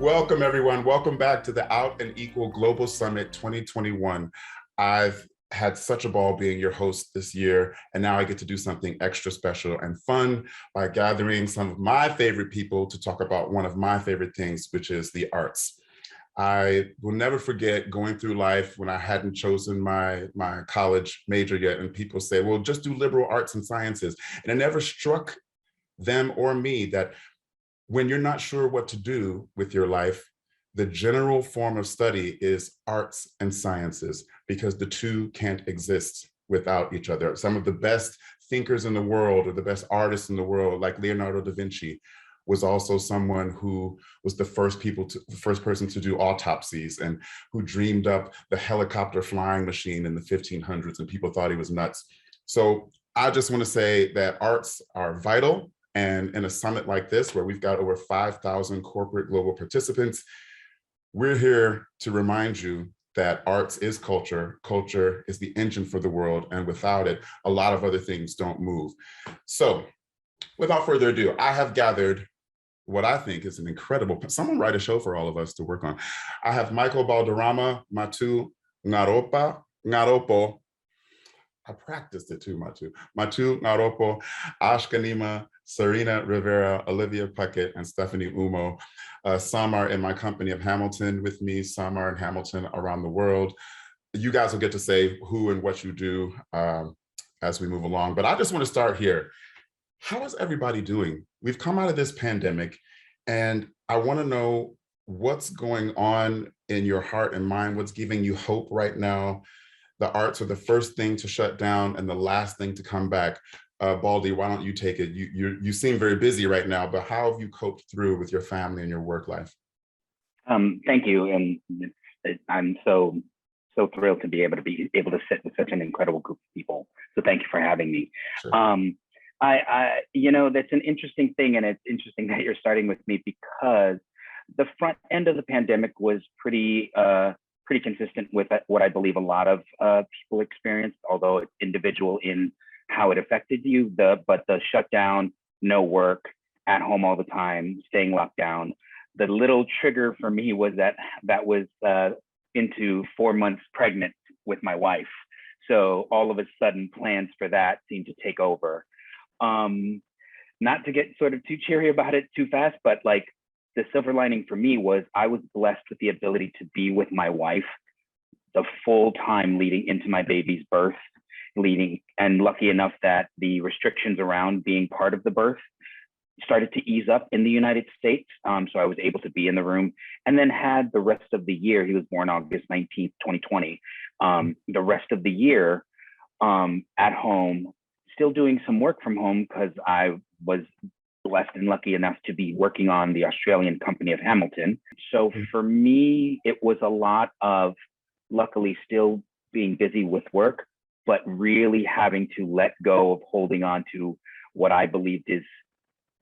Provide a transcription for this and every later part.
Welcome, everyone. Welcome back to the Out and Equal Global Summit 2021. I've had such a ball being your host this year, and now I get to do something extra special and fun by gathering some of my favorite people to talk about one of my favorite things, which is the arts. I will never forget going through life when I hadn't chosen my college major yet, and people say, well, just do liberal arts and sciences. And it never struck them or me that when you're not sure what to do with your life, the general form of study is arts and sciences, because the two can't exist without each other. Some of the best thinkers in the world, or the best artists in the world, like Leonardo da Vinci, was also someone who was the first person to do autopsies, and who dreamed up the helicopter flying machine in the 1500s, and people thought he was nuts. So I just want to say that arts are vital. And in a summit like this, where we've got over 5,000 corporate global participants, we're here to remind you that arts is culture. Culture is the engine for the world, and without it, a lot of other things don't move. So without further ado, I have gathered what I think is an incredible, someone write a show for all of us to work on. I have Michael Balderrama, MATU NGAROPO. I practiced it too, MATU NGAROPO, GHANIMAH, SARINA, RIVERA, OLIVIA, PUCKETT, and Stephanie UMOH. Some are in my company of Hamilton with me, some are in Hamilton around the world. You guys will get to say who and what you do as we move along, but I just want to start here. How is everybody doing? We've come out of this pandemic, and I want to know what's going on in your heart and mind, what's giving you hope right now. The arts are the first thing to shut down and the last thing to come back. Baldy, why don't you take it? You seem very busy right now, but how have you coped through with your family and your work life? Thank you, and I'm so thrilled to be able to sit with such an incredible group of people. So thank you for having me. Sure. That's an interesting thing, and it's interesting that you're starting with me, because the front end of the pandemic was pretty consistent with what I believe a lot of people experienced, although it's individual in how it affected you. But the shutdown, no work, at home all the time, staying locked down. The little trigger for me was that was into 4 months pregnant with my wife. So all of a sudden, plans for that seemed to take over. Not to get sort of too cheery about it too fast, but like, the silver lining for me was I was blessed with the ability to be with my wife the full time leading into my baby's birth, and lucky enough that the restrictions around being part of the birth started to ease up in the United States. So I was able to be in the room, and then had the rest of the year. He was born August 19th, 2020. The rest of the year at home, still doing some work from home, because I was blessed and lucky enough to be working on the Australian company of Hamilton. So for me, it was a lot of, luckily, still being busy with work, but really having to let go of holding on to what I believed is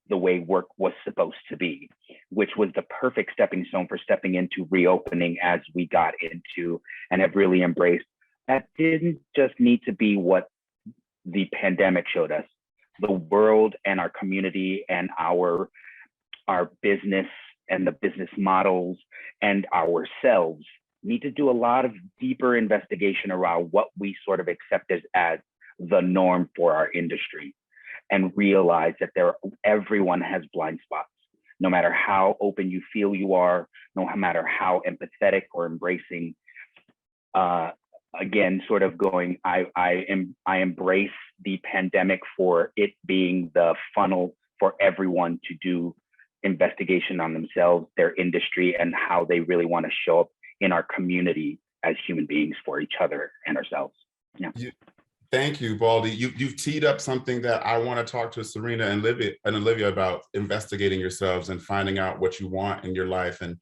the way work was supposed to be, which was the perfect stepping stone for stepping into reopening as we got into and have really embraced. That didn't just need to be what the pandemic showed us. The world and our community and our business and the business models and ourselves need to do a lot of deeper investigation around what we sort of accept as the norm for our industry, and realize that everyone has blind spots. No matter how open you feel you are, no matter how empathetic or embracing, again, sort of going, I embrace the pandemic for it being the funnel for everyone to do investigation on themselves, their industry, and how they really want to show up in our community as human beings for each other and ourselves. Yeah. Thank you, Baldy. You've teed up something that I want to talk to SARINA and Olivia about: investigating yourselves and finding out what you want in your life, and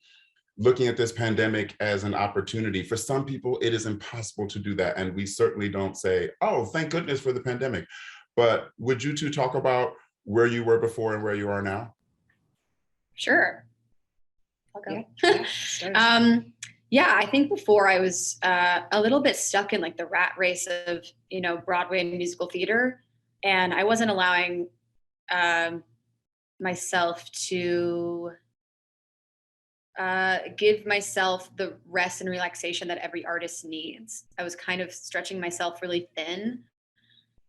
looking at this pandemic as an opportunity. For some people, it is impossible to do that. And we certainly don't say, oh, thank goodness for the pandemic. But would you two talk about where you were before and where you are now? Sure. I'll go. Yeah, I think before I was a little bit stuck in like the rat race of, Broadway and musical theater. And I wasn't allowing myself to give myself the rest and relaxation that every artist needs. I was kind of stretching myself really thin.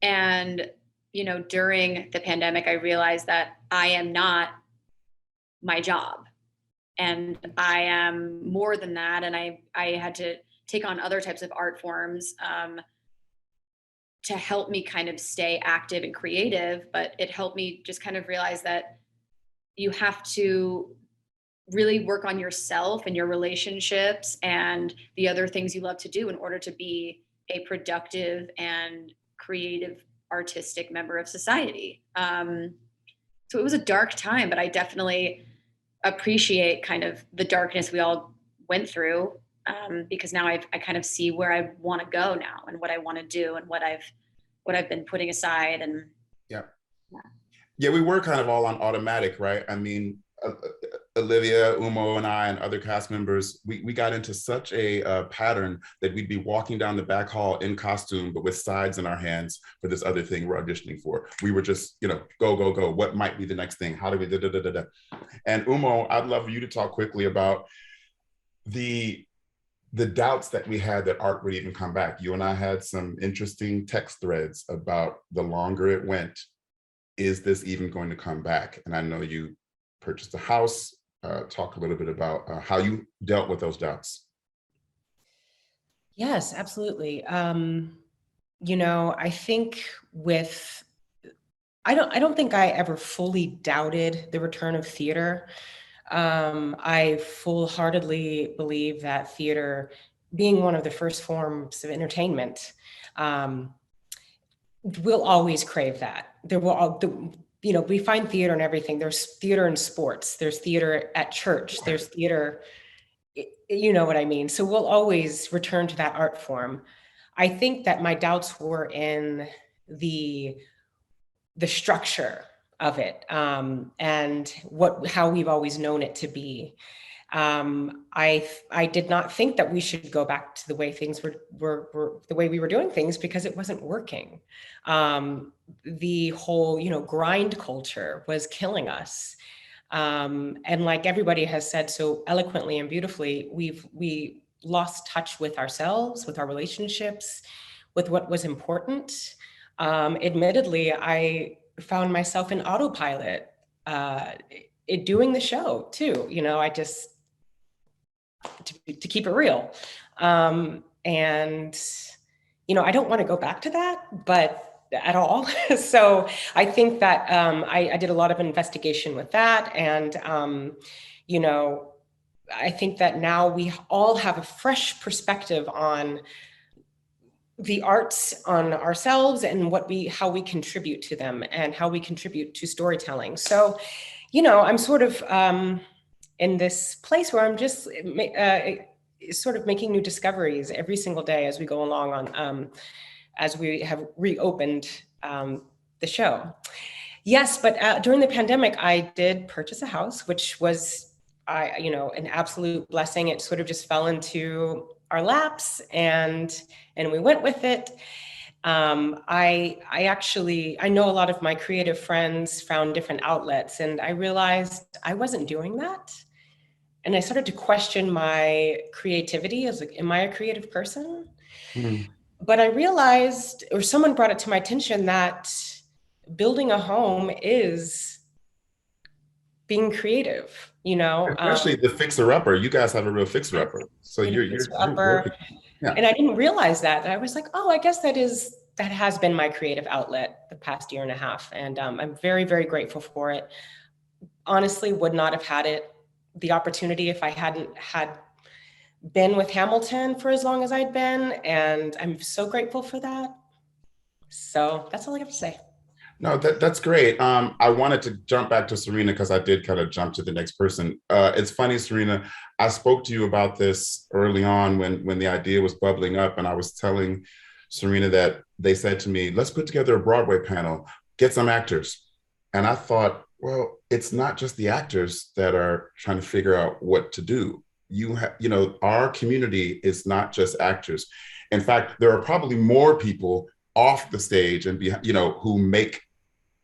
And, you know, during the pandemic, I realized that I am not my job. And I am more than that. And I had to take on other types of art forms to help me kind of stay active and creative. But it helped me just kind of realize that you have to really work on yourself and your relationships and the other things you love to do in order to be a productive and creative, artistic member of society. So it was a dark time, but I definitely appreciate kind of the darkness we all went through, because now I kind of see where I want to go now and what I want to do and what I've been putting aside. And yeah, we were kind of all on automatic, right? I mean, Olivia, Umo, and I, and other cast members, we got into such a pattern that we'd be walking down the back hall in costume, but with sides in our hands for this other thing we're auditioning for. We were just, you know, go, go, go. What might be the next thing? How do we da da da da da? And Umo, I'd love for you to talk quickly about the doubts that we had that art would even come back. You and I had some interesting text threads about the longer it went, is this even going to come back? And I know you purchased a house. Talk a little bit about how you dealt with those doubts. Yes, absolutely. You know, I think I don't think I ever fully doubted the return of theater. I full-heartedly believe that theater, being one of the first forms of entertainment, we'll always crave that. You know, we find theater in everything. There's theater in sports. There's theater at church. There's theater, you know what I mean? So we'll always return to that art form. I think that my doubts were in the structure of it, and how we've always known it to be. I did not think that we should go back to the way things were the way we were doing things, because it wasn't working. The whole, you know, grind culture was killing us. And like everybody has said so eloquently and beautifully, we lost touch with ourselves, with our relationships, with what was important. Admittedly, I found myself in autopilot, doing the show too. You know, I just, to keep it real. And, you know, I don't want to go back to that, but at all. So I think that I did a lot of investigation with that. And, you know, I think that now we all have a fresh perspective on the arts, on ourselves, and how we contribute to them and how we contribute to storytelling. So, you know, I'm sort of in this place where I'm just sort of making new discoveries every single day as we go along on, as we have reopened the show. Yes, but during the pandemic, I did purchase a house, which was, you know, an absolute blessing. It sort of just fell into our laps, and we went with it. I know a lot of my creative friends found different outlets, and I realized I wasn't doing that. And I started to question my creativity as like, am I a creative person? Mm-hmm. But I realized, or someone brought it to my attention, that building a home is being creative, you know? Especially the fixer-upper. You guys have a real fixer-upper. So you're yeah. And I didn't realize that. And I was like, oh, I guess that has been my creative outlet the past year and a half. And I'm very, very grateful for it. Honestly, would not have had the opportunity if I hadn't been with Hamilton for as long as I'd been. And I'm so grateful for that. So that's all I have to say. No, that's great. I wanted to jump back to SARINA because I did kind of jump to the next person. It's funny, SARINA, I spoke to you about this early on when the idea was bubbling up, and I was telling SARINA that they said to me, let's put together a Broadway panel, get some actors. And I thought, well, it's not just the actors that are trying to figure out what to do. You know, our community is not just actors. In fact, there are probably more people off the stage and who make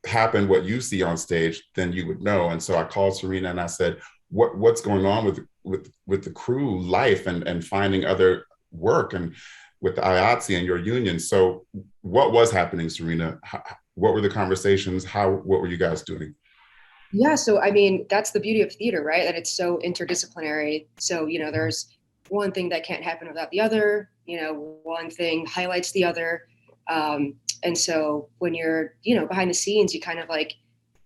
happen what you see on stage than you would know. And so I called SARINA and I said, what's going on with the crew life and finding other work and with the IATSE and your union. So what was happening, Sarina? What were the conversations? What were you guys doing? Yeah, so I mean, that's the beauty of theater, right? That it's so interdisciplinary. So, you know, there's one thing that can't happen without the other, you know, one thing highlights the other. And so when you're, you know, behind the scenes, you kind of like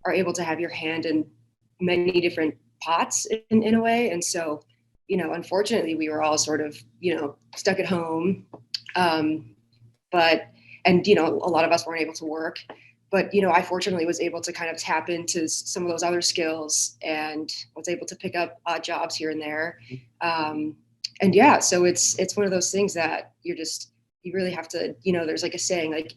are able to have your hand in many different pots in a way. And so, you know, unfortunately, we were all sort of, you know, stuck at home. And, you know, a lot of us weren't able to work. But, you know, I fortunately was able to kind of tap into some of those other skills and was able to pick up odd jobs here and there. And yeah, so it's one of those things that you really have to, you know, there's like a saying,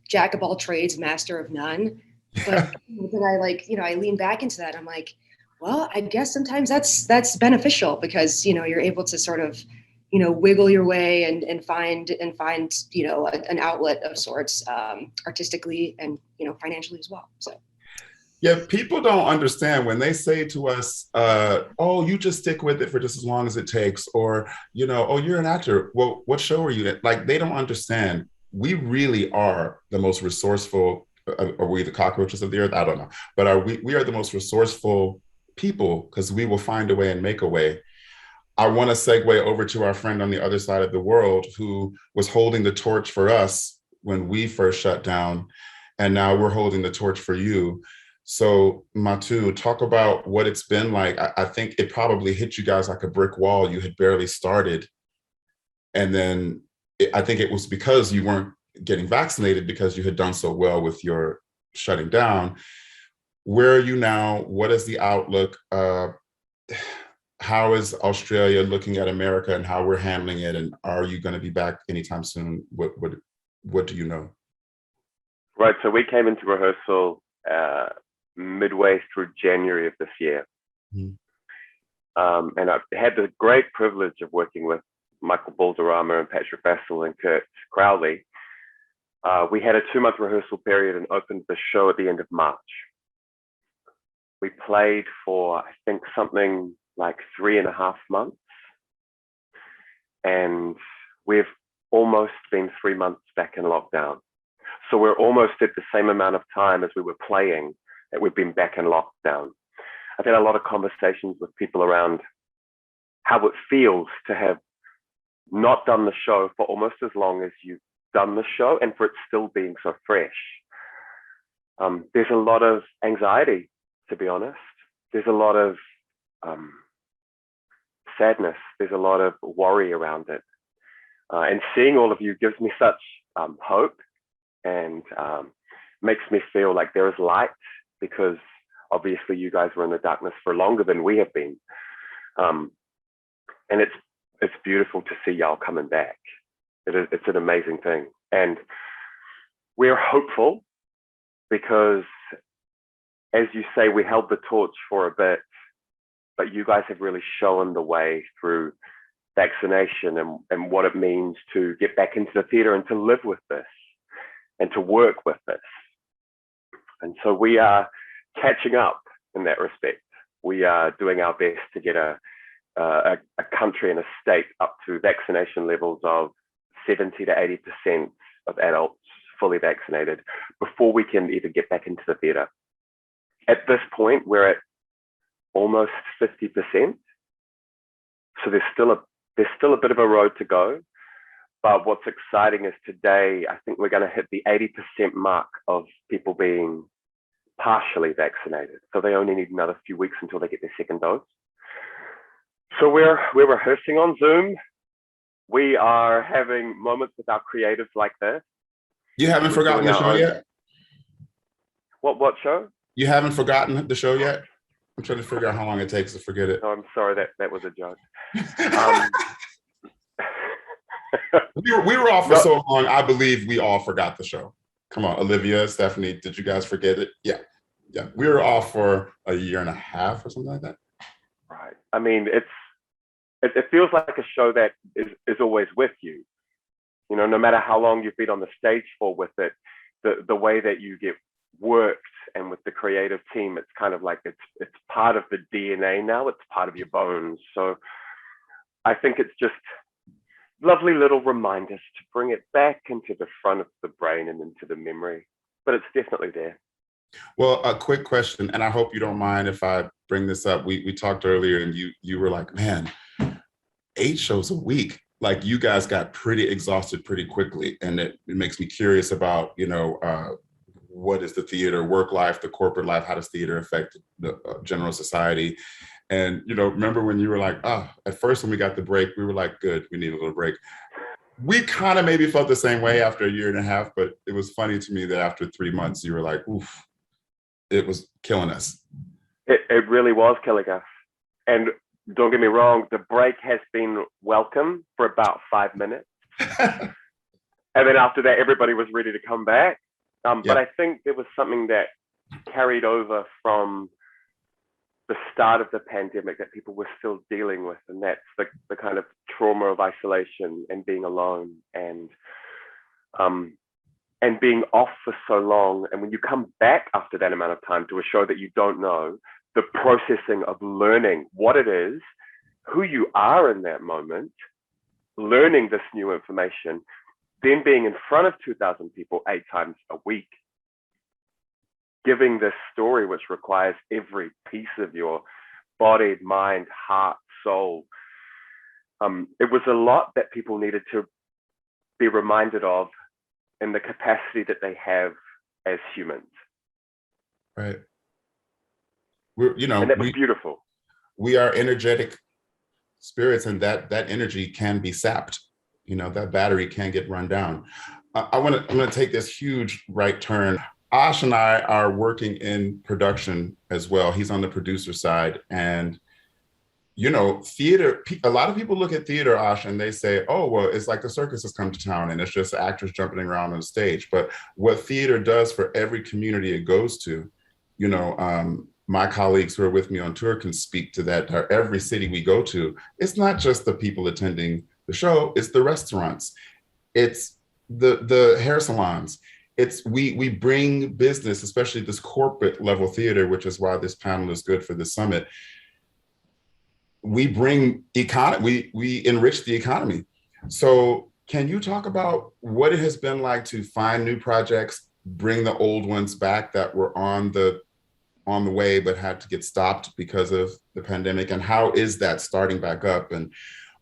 jack of all trades, master of none. But then I lean back into that. I'm like, well, I guess sometimes that's beneficial because, you know, you're able to sort of, you know, wiggle your way and find, you know, an outlet of sorts, artistically and, you know, financially as well. So. Yeah, people don't understand when they say to us, oh, you just stick with it for just as long as it takes, or, you know, oh, you're an actor. Well, what show are you in? Like, they don't understand. We really are the most resourceful, are we the cockroaches of the earth? I don't know. But we are the most resourceful people because we will find a way and make a way. I want to segue over to our friend on the other side of the world who was holding the torch for us when we first shut down. And now we're holding the torch for you. So MATU, talk about what it's been like. I think it probably hit you guys like a brick wall. You had barely started. And then I think it was because you weren't getting vaccinated because you had done so well with your shutting down. Where are you now? What is the outlook? How is Australia looking at America and how we're handling it? And are you going to be back anytime soon? What do you know? Right, so we came into rehearsal midway through January of this year. And I've had the great privilege of working with Michael Balderrama and Patrick Bassel and Kurt Crowley. We had a 2-month rehearsal period and opened the show at the end of March. We played for, I think, something like 3.5 months. And we've almost been 3 months back in lockdown. So we're almost at the same amount of time as we were playing that we've been back in lockdown. I've had a lot of conversations with people around how it feels to have not done the show for almost as long as you've done the show and for it still being so fresh. There's a lot of anxiety, to be honest. There's a lot of sadness. There's a lot of worry around it. And seeing all of you gives me such hope and makes me feel like there is light, because obviously you guys were in the darkness for longer than we have been. And it's beautiful to see y'all coming back. It's an amazing thing. And we're hopeful because, as you say, we held the torch for a bit, but you guys have really shown the way through vaccination and what it means to get back into the theater and to live with this and to work with this. And so we are catching up in that respect. We are doing our best to get a country and a state up to vaccination levels of 70 to 80% of adults fully vaccinated before we can even get back into the theater. At this point, we're at almost 50%. So there's still a bit of a road to go. But what's exciting is today, I think we're going to hit the 80% mark of people being partially vaccinated. So they only need another few weeks until they get their second dose. So we're rehearsing on Zoom. We are having moments with our creatives like this. You haven't forgotten the show yet? What show? You haven't forgotten the show yet? I'm trying to figure out how long it takes to forget it. Oh, I'm sorry, that was a joke. We were off for so long, I believe we all forgot the show. Come on, Olivia, Stephanie, did you guys forget it? Yeah. We were off for a 1.5 years or something like that. Right. I mean, it feels like a show that is always with you. You know, no matter how long you've been on the stage for with it, the way that you get worked and with the creative team, it's kind of like it's part of the DNA now. It's part of your bones. So I think it's just lovely little reminders to bring it back into the front of the brain and into the memory, but it's definitely there. Well, a quick question, and I hope you don't mind if I bring this up. We talked earlier and you were like, man, 8 shows a week. Like, you guys got pretty exhausted pretty quickly. And it makes me curious about, what is the theater work life, the corporate life? How does theater affect the general society? And, remember when you were like, at first when we got the break, we were like, good, we need a little break. We kind of maybe felt the same way after a year and a half, but it was funny to me that after 3 months, you were like, oof, it was killing us. It really was killing us. And don't get me wrong, the break has been welcome for about 5 minutes. And then after that, everybody was ready to come back. But I think there was something that carried over from the start of the pandemic that people were still dealing with. And that's the kind of trauma of isolation and being alone and being off for so long. And when you come back after that amount of time to a show that you don't know, the processing of learning what it is, who you are in that moment, learning this new information, then being in front of 2,000 people 8 times a week, giving this story, which requires every piece of your body, mind, heart, soul. It was a lot that people needed to be reminded of in the capacity that they have as humans. Right. And that was beautiful. We are energetic spirits, and that energy can be sapped. That battery can get run down. I'm gonna take this huge right turn. Ash and I are working in production as well. He's on the producer side, and theater, a lot of people look at theater, Ash, and they say, oh, well, it's like the circus has come to town and it's just actors jumping around on stage. But what theater does for every community it goes to, my colleagues who are with me on tour can speak to that. Every city we go to, it's not just the people attending the show, it's the restaurants, it's the hair salons. We bring business, especially this corporate level theater, which is why this panel is good for the summit. We bring economy, we enrich the economy. So can you talk about what it has been like to find new projects, bring the old ones back that were on the way but had to get stopped because of the pandemic, and how is that starting back up and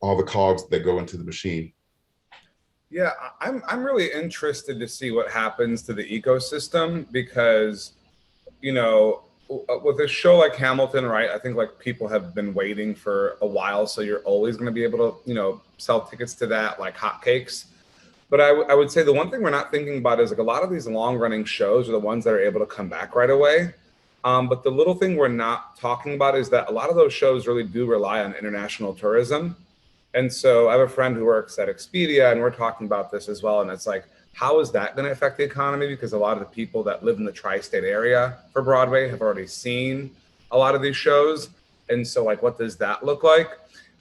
all the cogs that go into the machine? Yeah, I'm really interested to see what happens to the ecosystem, because, with a show like Hamilton, right, I think like people have been waiting for a while, so you're always going to be able to, sell tickets to that like hotcakes. But I would say the one thing we're not thinking about is like a lot of these long running shows are the ones that are able to come back right away. But the little thing we're not talking about is that a lot of those shows really do rely on international tourism. And so I have a friend who works at Expedia, and we're talking about this as well. And it's like, how is that going to affect the economy? Because a lot of the people that live in the tri-state area for Broadway have already seen a lot of these shows. And so like, what does that look like?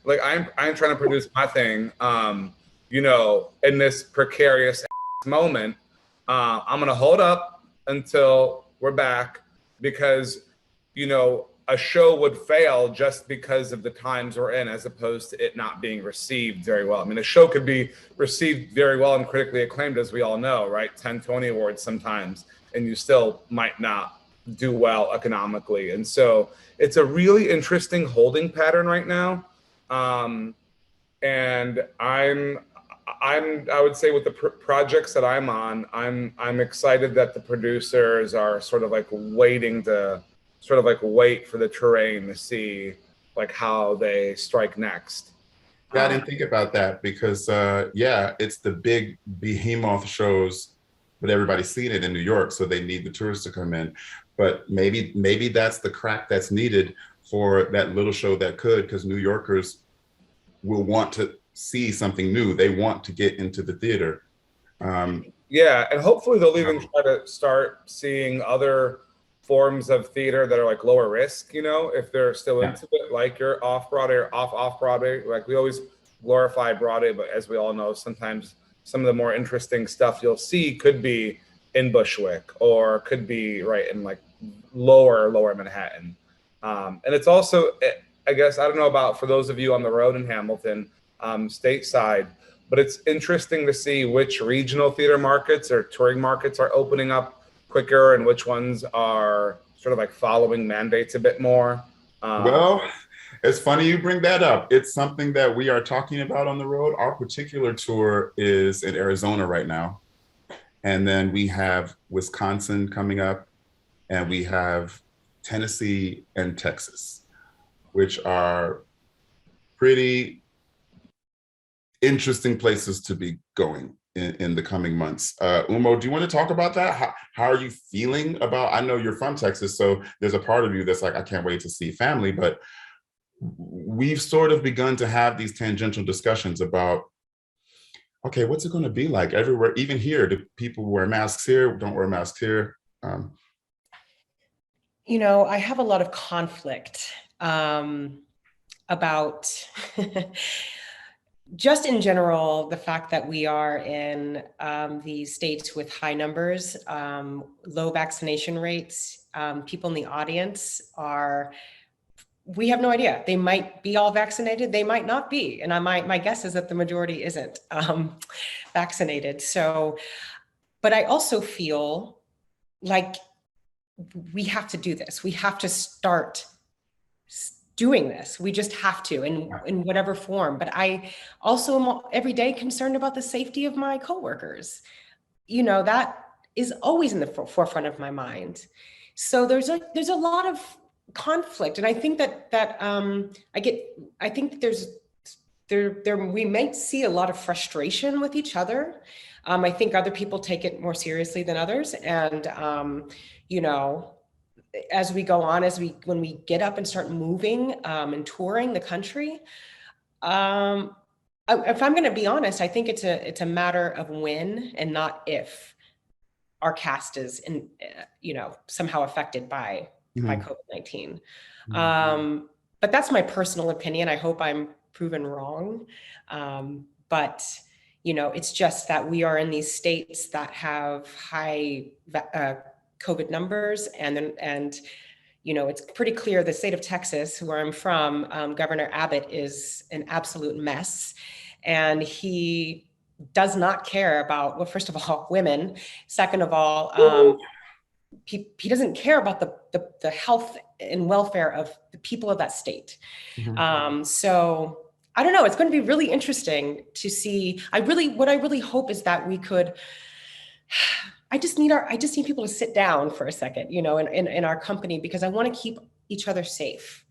Like I'm trying to produce my thing, in this precarious moment. I'm going to hold up until we're back, because, a show would fail just because of the times we're in, as opposed to it not being received very well. I mean, a show could be received very well and critically acclaimed, as we all know, right? 10 Tony Awards sometimes, and you still might not do well economically. And so it's a really interesting holding pattern right now. And I would say with the projects that I'm on, I'm excited that the producers are sort of like waiting to wait for the terrain to see like how they strike next. Yeah, I didn't think about that because it's the big behemoth shows, but everybody's seen it in New York, so they need the tourists to come in. But maybe that's the crack that's needed for that little show that could, because New Yorkers will want to see something new. They want to get into the theater. Yeah, and hopefully they'll even try to start seeing other forms of theater that are like lower risk, if they're still into it, like you're off Broadway or off Broadway. Like we always glorify Broadway, but as we all know, sometimes some of the more interesting stuff you'll see could be in Bushwick, or could be right in like lower Manhattan. And it's also, I guess, I don't know about for those of you on the road in Hamilton, stateside, but it's interesting to see which regional theater markets or touring markets are opening up quicker and which ones are sort of like following mandates a bit more. Well, it's funny you bring that up. It's something that we are talking about on the road. Our particular tour is in Arizona right now. And then we have Wisconsin coming up, and we have Tennessee and Texas, which are pretty interesting places to be going in the coming months. Umo, do you want to talk about that? How are you feeling about, I know you're from Texas, so there's a part of you that's like, I can't wait to see family, but we've sort of begun to have these tangential discussions about, okay, what's it going to be like everywhere, even here? Do people wear masks here? Don't wear masks here? You know, I have a lot of conflict about just in general, the fact that we are in these states with high numbers, low vaccination rates, people in the audience we have no idea. They might be all vaccinated, they might not be. And my guess is that the majority isn't vaccinated. So, but I also feel like we have to do this. We have to start doing this. We just have to in whatever form. But I also am every day concerned about the safety of my coworkers. You know, that is always in the forefront of my mind. So there's a lot of conflict, and I think I think we might see a lot of frustration with each other. I think other people take it more seriously than others, and you know, as we go on, when we get up and start moving and touring the country, if I'm going to be honest, I think it's a matter of when and not if our cast is somehow affected by COVID-19. But that's my personal opinion. I hope I'm proven wrong. But, you know, it's just that we are in these states that have high COVID numbers. And, you know, it's pretty clear the state of Texas, where I'm from, Governor Abbott is an absolute mess. And he does not care about, well, first of all, women. Second of all, he doesn't care about the health and welfare of the people of that state. So I don't know, it's going to be really interesting to see. What I really hope is that we could, I just need people to sit down for a second, you know, in our company, because I want to keep each other safe.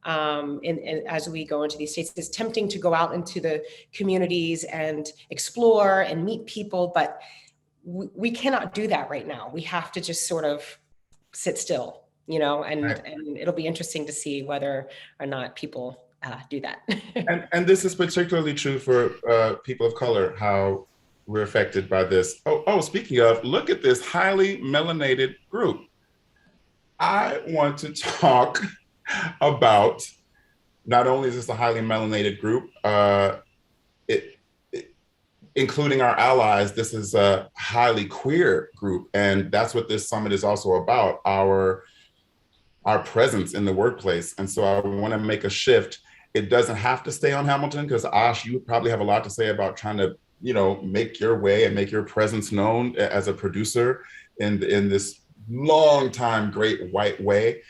As we go into these states, it's tempting to go out into the communities and explore and meet people, but we cannot do that right now. We have to just sort of sit still, you know, and it'll be interesting to see whether or not people do that. and this is particularly true for people of color, how we're affected by this. Oh, speaking of, look at this highly melanated group. I want to talk about, not only is this a highly melanated group, including our allies, this is a highly queer group. And that's what this summit is also about, our presence in the workplace. And so I want to make a shift. It doesn't have to stay on Hamilton, because Ash, you probably have a lot to say about trying to, you know, make your way and make your presence known as a producer in this long time great white way.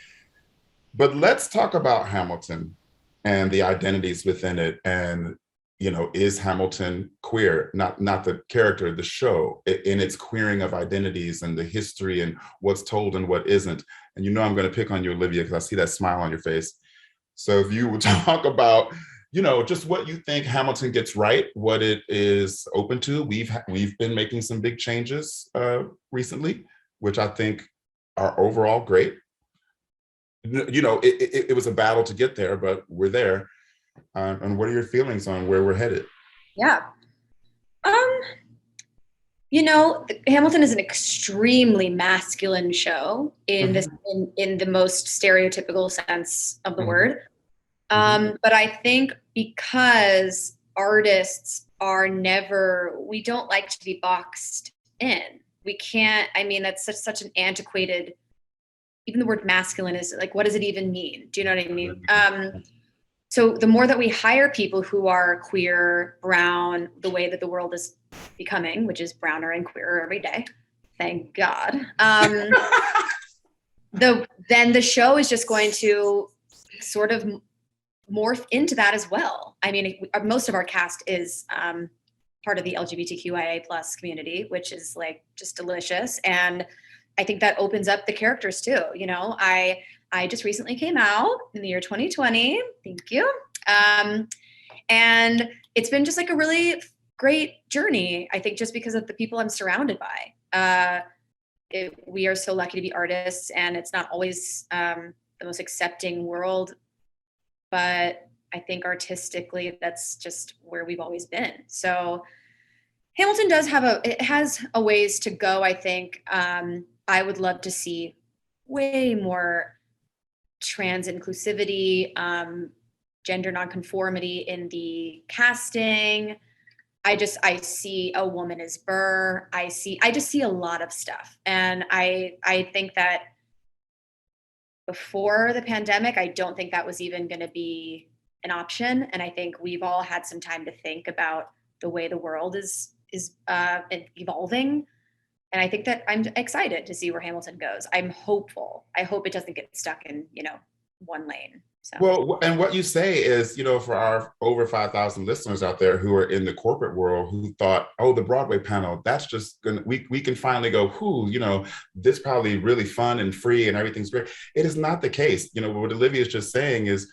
But let's talk about Hamilton and the identities within it. And, you know, is Hamilton queer? Not the character, the show, in its queering of identities and the history and what's told and what isn't. And you know I'm going to pick on you, Olivia, because I see that smile on your face. So if you would talk about, you know, just what you think Hamilton gets right, what it is open to. We've been making some big changes recently, which I think are overall great. You know, it was a battle to get there, but we're there. And what are your feelings on where we're headed? Yeah. You know, Hamilton is an extremely masculine show in this, in the most stereotypical sense of the word. But I think because artists we don't like to be boxed in. We can't, I mean, that's such an antiquated even the word masculine is like, what does it even mean? Do you know what I mean? So the more that we hire people who are queer, brown, the way that the world is becoming, which is browner and queerer every day, thank God. Then the show is just going to sort of morph into that as well. I mean, most of our cast is part of the LGBTQIA+ community, which is like just delicious. And I think that opens up the characters too. You know, I just recently came out in the year 2020. Thank you. And it's been just like a really great journey, I think, just because of the people I'm surrounded by. We are so lucky to be artists, and it's not always the most accepting world, but I think artistically that's just where we've always been. So Hamilton has a ways to go, I think. I would love to see way more trans inclusivity, gender nonconformity in the casting. I see a woman as Burr. I just see a lot of stuff. And I think that before the pandemic, I don't think that was even going to be an option. And I think we've all had some time to think about the way the world is evolving. And I think that I'm excited to see where Hamilton goes. I'm hopeful. I hope it doesn't get stuck in, one lane. So. Well, and what you say is, for our over 5,000 listeners out there who are in the corporate world who thought, oh, the Broadway panel, that's just gonna, we can finally go, this probably really fun and free and everything's great. It is not the case. What Olivia is just saying is,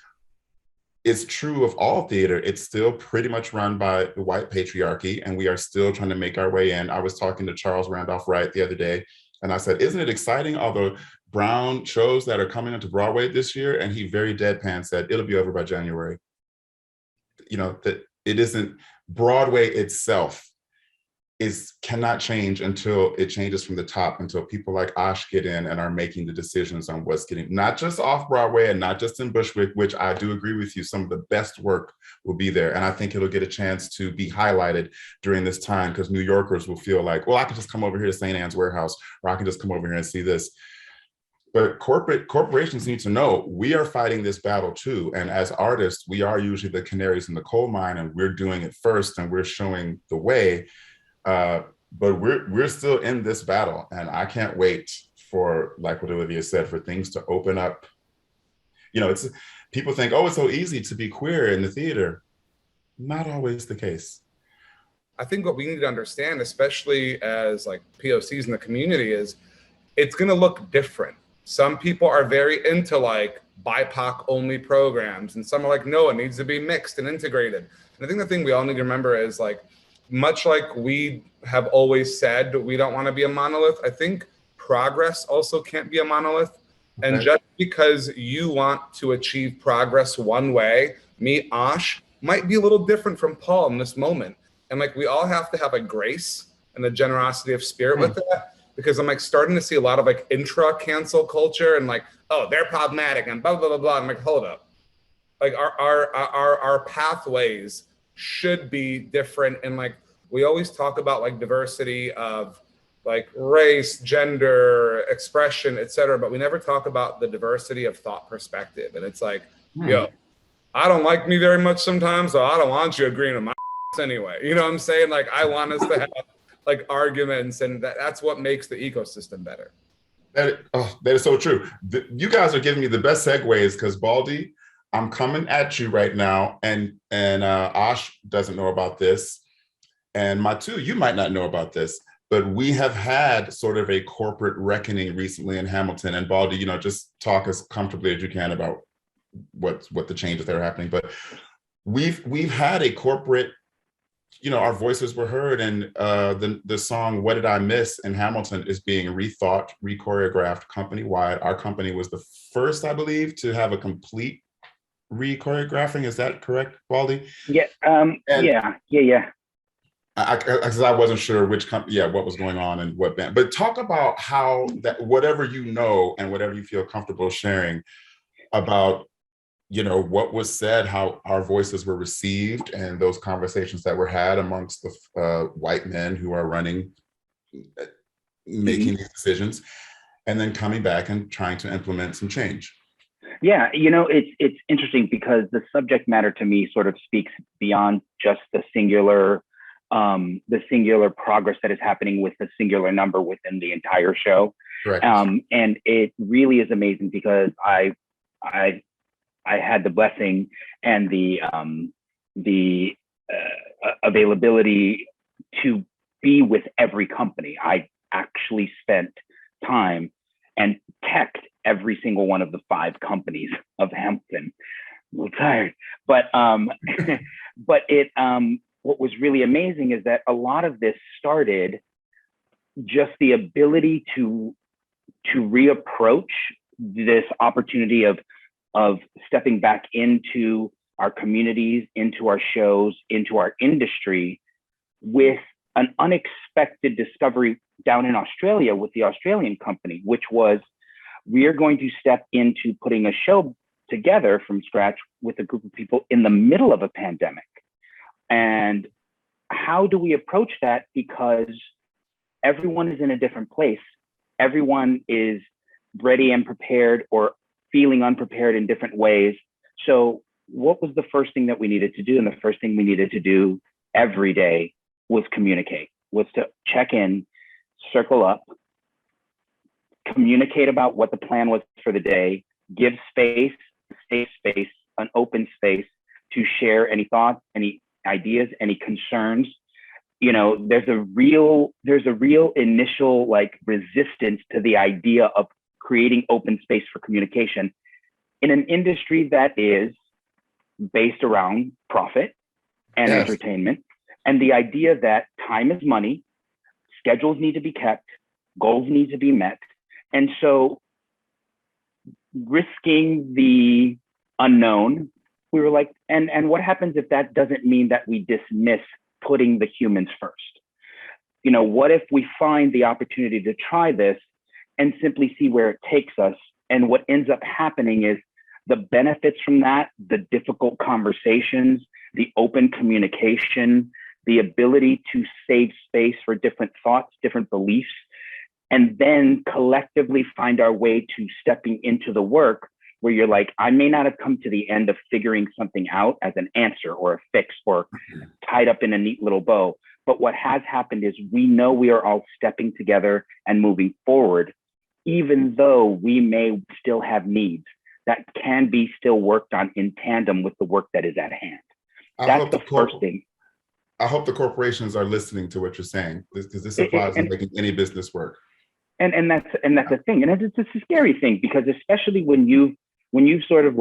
it's true of all theater. It's still pretty much run by the white patriarchy, and we are still trying to make our way in. I was talking to Charles Randolph Wright the other day, and I said, isn't it exciting, all the brown shows that are coming into Broadway this year? And he very deadpan said, it'll be over by January. That it isn't, Broadway itself cannot change until it changes from the top, until people like Osh get in and are making the decisions on what's getting, not just off Broadway and not just in Bushwick, which I do agree with you, some of the best work will be there. And I think it'll get a chance to be highlighted during this time, because New Yorkers will feel like, well, I can just come over here to St. Anne's Warehouse, or I can just come over here and see this. But corporations need to know we are fighting this battle too. And as artists, we are usually the canaries in the coal mine, and we're doing it first and we're showing the way. But we're still in this battle, and I can't wait for, like what Olivia said, for things to open up. It's people think, oh, it's so easy to be queer in the theater. Not always the case. I think what we need to understand, especially as like POCs in the community, is it's going to look different. Some people are very into like BIPOC only programs, and some are like, no, it needs to be mixed and integrated. And I think the thing we all need to remember is, like, much like we have always said, we don't want to be a monolith, I think progress also can't be a monolith. Okay. And just because you want to achieve progress one way, me, Osh, might be a little different from Paul in this moment. And like, we all have to have a grace and a generosity of spirit with that, because I'm like starting to see a lot of like intra cancel culture and like, oh, they're problematic and blah, blah, blah, blah. I'm like, hold up. Like our pathways should be different. And like, we always talk about like diversity of like race, gender, expression, et cetera, but we never talk about the diversity of thought perspective. And it's like, yo, I don't like me very much sometimes, so I don't want you agreeing with my anyway. You know what I'm saying? Like, I want us to have like arguments, and that's what makes the ecosystem better. That is so true. You guys are giving me the best segues, because Baldy, I'm coming at you right now, and Osh doesn't know about this, and MATU, you might not know about this, but we have had sort of a corporate reckoning recently in Hamilton. And Baldy, just talk as comfortably as you can about what the changes that are happening. But we've had a corporate, our voices were heard, and the song "What Did I Miss" in Hamilton is being rethought, re-choreographed company-wide. Our company was the first, I believe, to have a complete re-choreographing. Is that correct, Baldy? Yeah. Yeah. Because I wasn't sure which company, what was going on and what band. But talk about how that, whatever you know and whatever you feel comfortable sharing about, what was said, how our voices were received, and those conversations that were had amongst the white men who are running, making these decisions. and then coming back and trying to implement some change. Yeah, it's interesting because the subject matter to me sort of speaks beyond just the singular progress that is happening with the singular number within the entire show. Correct. And it really is amazing because I had the blessing and the availability to be with every company. I actually spent time and teched every single one of the 5 companies of Hampton. I'm a little tired, but what was really amazing is that a lot of this started just the ability to reapproach this opportunity of stepping back into our communities, into our shows, into our industry with an unexpected discovery down in Australia with the Australian company, which was, we are going to step into putting a show together from scratch with a group of people in the middle of a pandemic. And how do we approach that? Because everyone is in a different place. Everyone is ready and prepared or feeling unprepared in different ways. So what was the first thing that we needed to do? And the first thing we needed to do every day was communicate, was to check in, circle up, communicate about what the plan was for the day, give space, safe space, an open space to share any thoughts, any ideas, any concerns. There's a real initial resistance to the idea of creating open space for communication in an industry that is based around profit and Yes. entertainment, and the idea that time is money, schedules need to be kept, goals need to be met. And so risking the unknown, we were like, and what happens if that doesn't mean that we dismiss putting the humans first? What if we find the opportunity to try this and simply see where it takes us? And what ends up happening is the benefits from that, the difficult conversations, the open communication, the ability to save space for different thoughts, different beliefs, and then collectively find our way to stepping into the work where you're like, I may not have come to the end of figuring something out as an answer or a fix or tied up in a neat little bow. But what has happened is we know we are all stepping together and moving forward, even though we may still have needs that can be still worked on in tandem with the work that is at hand. That's the first thing. I hope the corporations are listening to what you're saying, because this applies in making any business work. And that's a thing. And it's a scary thing, because especially when you sort of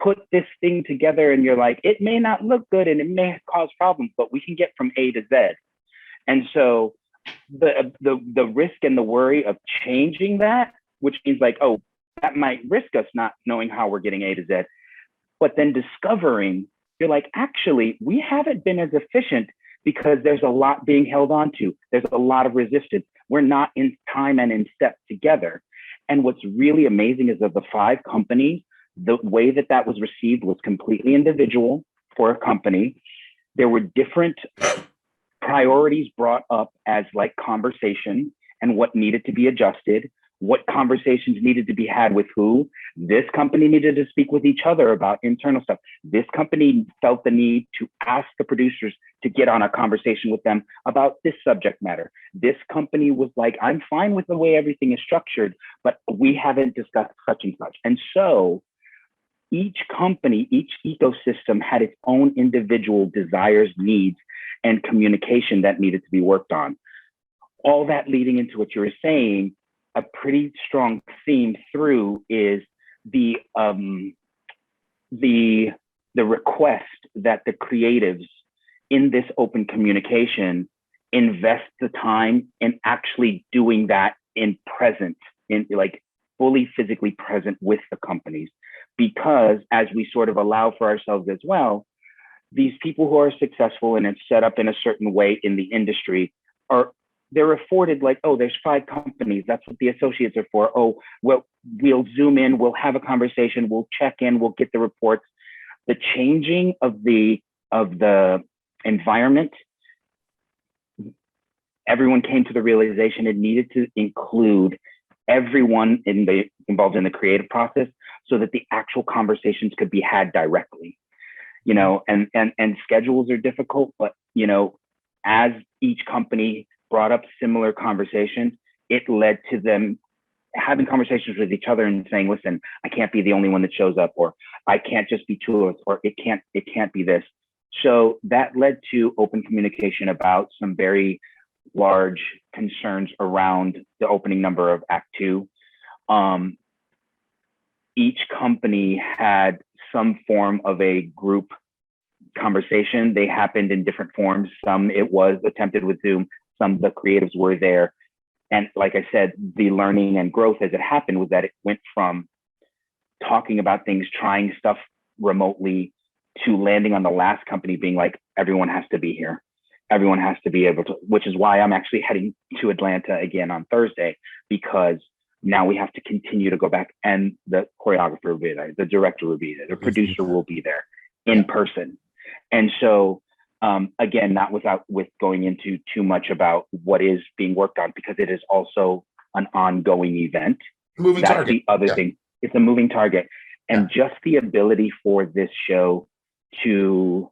put this thing together and you're like, it may not look good and it may cause problems, but we can get from A to Z. And so the risk and the worry of changing that, which means oh, that might risk us not knowing how we're getting A to Z, but then discovering, you're like, actually, we haven't been as efficient because there's a lot being held on to. There's a lot of resistance. We're not in time and in step together. And what's really amazing is of the 5 companies, the way that was received was completely individual for a company. There were different priorities brought up as conversation and what needed to be adjusted, what conversations needed to be had with who. This company needed to speak with each other about internal stuff. This company felt the need to ask the producers to get on a conversation with them about this subject matter. This company was like, I'm fine with the way everything is structured, but we haven't discussed such and such. And so each company, each ecosystem had its own individual desires, needs, and communication that needed to be worked on. All that leading into what you were saying, a pretty strong theme through is the request that the creatives in this open communication invest the time in actually doing that in present, in fully physically present with the companies. Because as we sort of allow for ourselves as well, these people who are successful and it's set up in a certain way in the industry they're afforded oh, there's 5 companies. That's what the associates are for. Oh, well, we'll zoom in, we'll have a conversation, we'll check in, we'll get the reports. The changing of the environment, everyone came to the realization it needed to include everyone involved in the creative process so that the actual conversations could be had directly, you know, and schedules are difficult, but, you know, as each company brought up similar conversations, it led to them having conversations with each other and saying, listen, I can't be the only one that shows up, or I can't just be two of us, or it can't be this. So that led to open communication about some very large concerns around the opening number of Act Two. Each company had some form of a group conversation. They happened in different forms. Some it was attempted with Zoom, some the creatives were there. And like I said, the learning and growth as it happened was that it went from talking about things, trying stuff remotely, to landing on the last company being like, everyone has to be here. Everyone has to be able to, which is why I'm actually heading to Atlanta again on Thursday, because now we have to continue to go back, and the choreographer will be there, the director will be there, the producer will be there in person. And so, again, not with going into too much about what is being worked on, because it is also an ongoing event. Moving That's target. the other thing. It's a moving target. And just the ability for this show to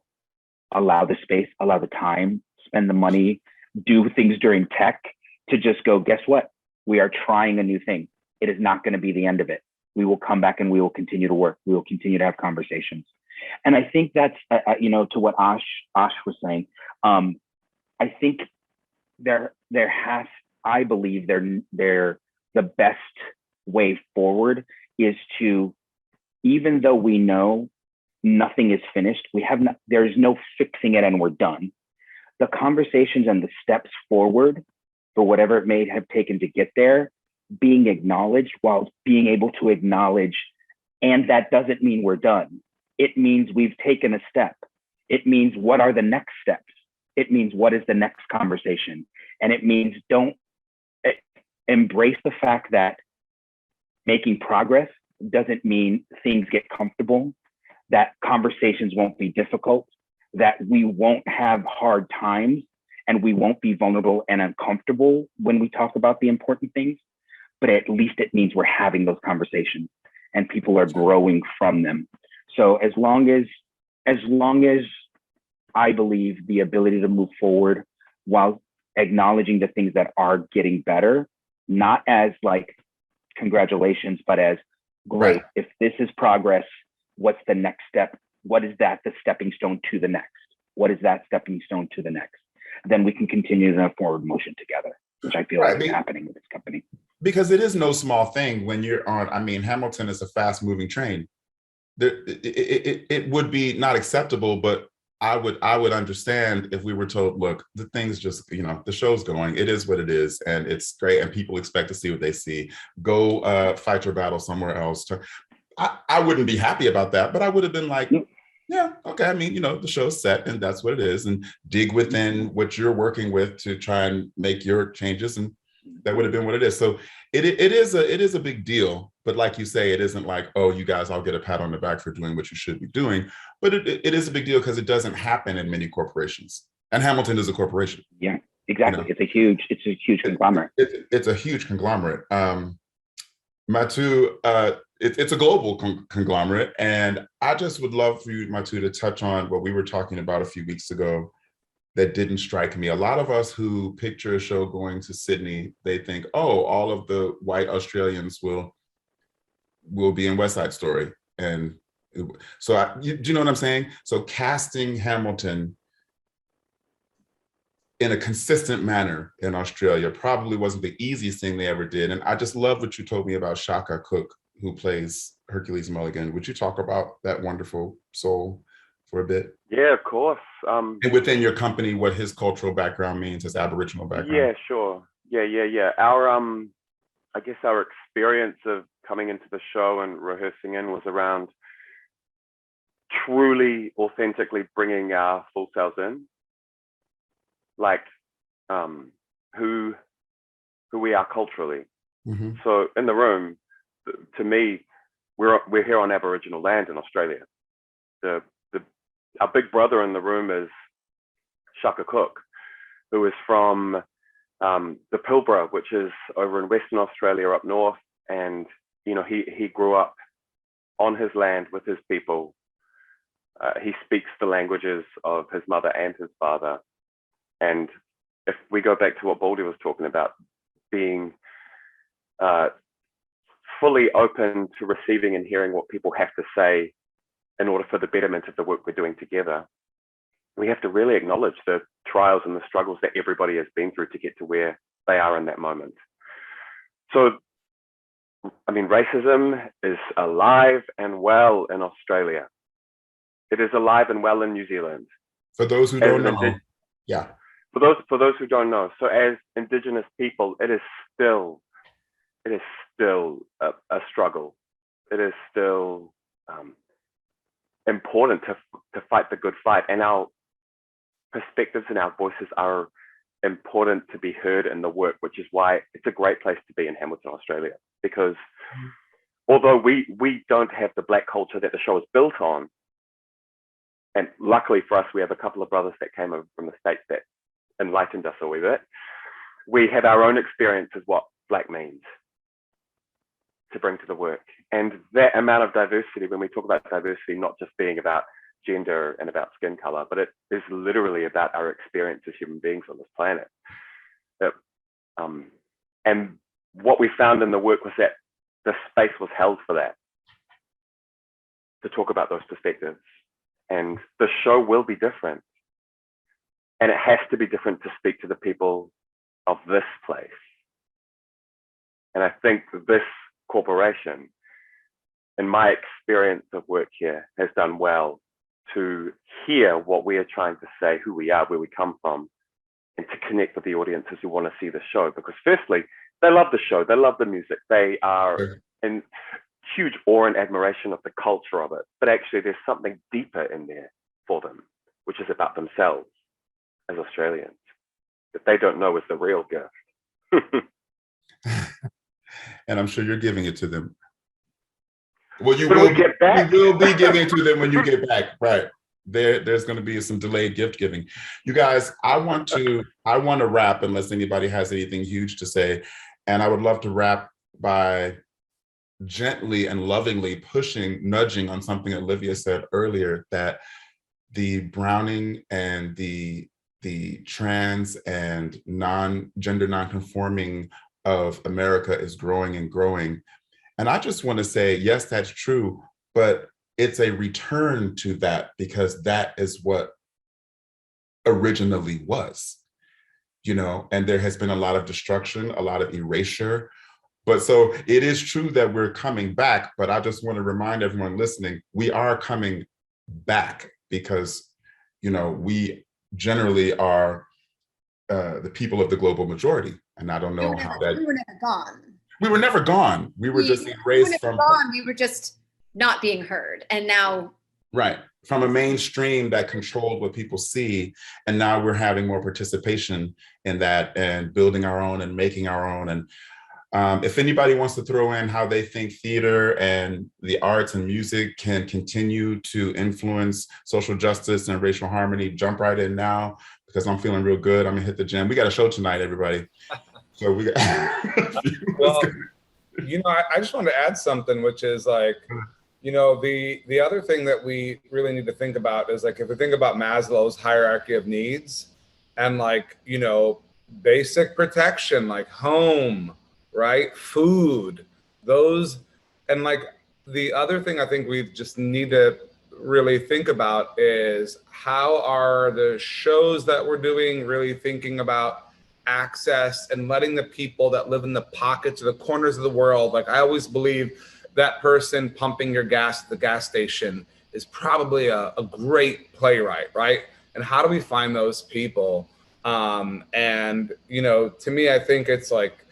allow the space, allow the time, spend the money, do things during tech, to just go, guess what? We are trying a new thing. It is not going to be the end of it. We will come back and we will continue to work. We will continue to have conversations. And I think that's, you know, to what Ash was saying, I think I believe the best way forward is to, even though we know nothing is finished, there's no fixing it and we're done. The conversations and the steps forward for whatever it may have taken to get there, being acknowledged, while being able to acknowledge, and that doesn't mean we're done. It means we've taken a step. It means what are the next steps? It means what is the next conversation? And it means embrace the fact that making progress doesn't mean things get comfortable, that conversations won't be difficult, that we won't have hard times, and we won't be vulnerable and uncomfortable when we talk about the important things, but at least it means we're having those conversations and people are growing from them. So as long as I believe the ability to move forward while acknowledging the things that are getting better, not as like congratulations, but as great. Right. If this is progress, what's the next step? What is that the stepping stone to the next? What is that stepping stone to the next? Then we can continue the forward motion together, which I feel like is happening with this company. Because it is no small thing when you're on, I mean, Hamilton is a fast moving train. It would be not acceptable, but I would understand if we were told, look, the thing's just, you know, the show's going, it is what it is, and it's great, and people expect to see what they see. Go fight your battle somewhere else. I wouldn't be happy about that, but I would have been like, yeah, okay. I mean, you know, the show's set and that's what it is, and dig within what you're working with to try and make your changes, and that would have been what it is. So it is a big deal, but like you say, it isn't like, oh, you guys all get a pat on the back for doing what you should be doing, but it is a big deal because it doesn't happen in many corporations, and Hamilton is a corporation. Yeah, exactly. You know? It's a huge conglomerate. It's a huge conglomerate. MATU, it's a global conglomerate, and I just would love for you, MATU, to touch on what we were talking about a few weeks ago that didn't strike me. A lot of us who picture a show going to Sydney, they think, oh, all of the white Australians will be in West Side Story. And so do you know what I'm saying? So casting Hamilton in a consistent manner in Australia probably wasn't the easiest thing they ever did. And I just love what you told me about Shaka Cook, who plays Hercules Mulligan. Would you talk about that wonderful soul for a bit? Yeah, of course. And within your company, what his cultural background means, his Aboriginal background. Yeah, sure. Yeah. I guess our experience of coming into the show and rehearsing in was around truly, authentically bringing our full selves in, like who we are culturally. Mm-hmm. So in the room, to me, we're here on Aboriginal land in Australia. Our big brother in the room is Shaka Cook, who is from the Pilbara, which is over in Western Australia up north. And, you know, he grew up on his land with his people. He speaks the languages of his mother and his father. And if we go back to what Baldy was talking about, being fully open to receiving and hearing what people have to say in order for the betterment of the work we're doing together, we have to really acknowledge the trials and the struggles that everybody has been through to get to where they are in that moment. So, I mean, racism is alive and well in Australia. It is alive and well in New Zealand. For those who don't know, yeah. For those who don't know, so as Indigenous people, it is still a struggle. It is still important to fight the good fight, and our perspectives and our voices are important to be heard in the work, which is why it's a great place to be in Hamilton, Australia, because although we don't have the Black culture that the show is built on, and luckily for us, we have a couple of brothers that came over from the States that enlightened us a wee bit, we have our own experience of what Black means to bring to the work. And that amount of diversity, when we talk about diversity, not just being about gender and about skin color, but it is literally about our experience as human beings on this planet. And what we found in the work was that the space was held for that, to talk about those perspectives. And the show will be different. And it has to be different to speak to the people of this place. And I think this corporation, in my experience of work here, has done well to hear what we are trying to say, who we are, where we come from, and to connect with the audiences who want to see the show. Because firstly, they love the show, they love the music, they are in huge awe and admiration of the culture of it. But actually there's something deeper in there for them, which is about themselves as Australians, that they don't know is the real gift. And I'm sure you're giving it to them. Well, you when will, we get back. you will be giving it to them when you get back, right? There's going to be some delayed gift giving. You guys, I want to wrap unless anybody has anything huge to say. And I would love to wrap by gently and lovingly nudging on something Olivia said earlier, that the browning and the trans and gender non-conforming of America is growing and growing. And I just want to say, yes, that's true, but it's a return to that, because that is what originally was, you know, and there has been a lot of destruction, a lot of erasure. But so it is true that we're coming back, but I just want to remind everyone listening, we are coming back because, you know, we generally are the people of the global majority. And I don't know how that— We were never gone. We were never gone. We were just erased from— We were just not being heard. And now— Right. From a mainstream that controlled what people see. And now we're having more participation in that and building our own and making our own. And if anybody wants to throw in how they think theater and the arts and music can continue to influence social justice and racial harmony, jump right in now, because I'm feeling real good. I'm gonna hit the gym. We got a show tonight, everybody. So we got— Well, you know, I just want to add something, which is like, you know, the other thing that we really need to think about is, like, if we think about Maslow's hierarchy of needs and, like, you know, basic protection, like home, right? Food, those, and like the other thing I think we just need to really think about is how are the shows that we're doing really thinking about access and letting the people that live in the pockets or the corners of the world, like I always believe that person pumping your gas at the gas station is probably a great playwright, right? And how do we find those people? And, you know, to me, I think it's like,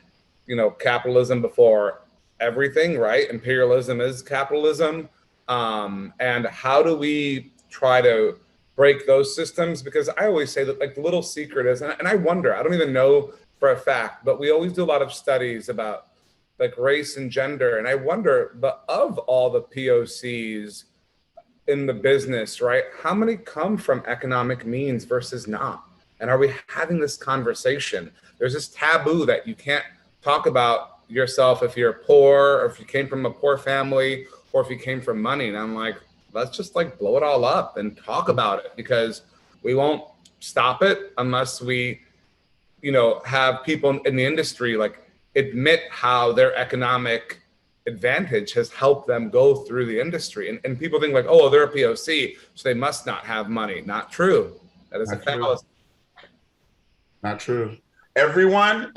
you know, capitalism before everything, right? Imperialism is capitalism. And how do we try to break those systems? Because I always say that, like, the little secret is, and I wonder, I don't even know for a fact, but we always do a lot of studies about like race and gender. And I wonder, but of all the POCs in the business, right, how many come from economic means versus not? And are we having this conversation? There's this taboo that you can't talk about yourself if you're poor, or if you came from a poor family, or if you came from money. And I'm like, let's just like blow it all up and talk about it, because we won't stop it unless we, you know, have people in the industry like admit how their economic advantage has helped them go through the industry. And people think like, oh, they're a POC, so they must not have money. Not true. That is a fallacy. Not true. Everyone,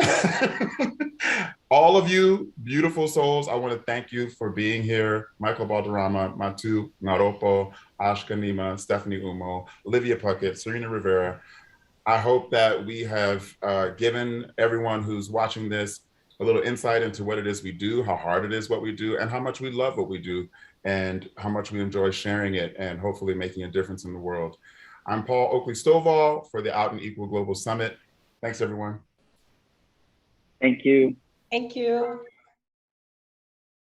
all of you beautiful souls, I want to thank you for being here. Michael Balderrama, MATU NGAROPO, GHANIMAH, Stephanie UMOH, Olivia Puckett, SARINA RIVERA. I hope that we have given everyone who's watching this a little insight into what it is we do, how hard it is what we do, and how much we love what we do, and how much we enjoy sharing it and hopefully making a difference in the world. I'm Paul Oakley Stovall for the Out and Equal Global Summit. Thanks, everyone. Thank you. Thank you.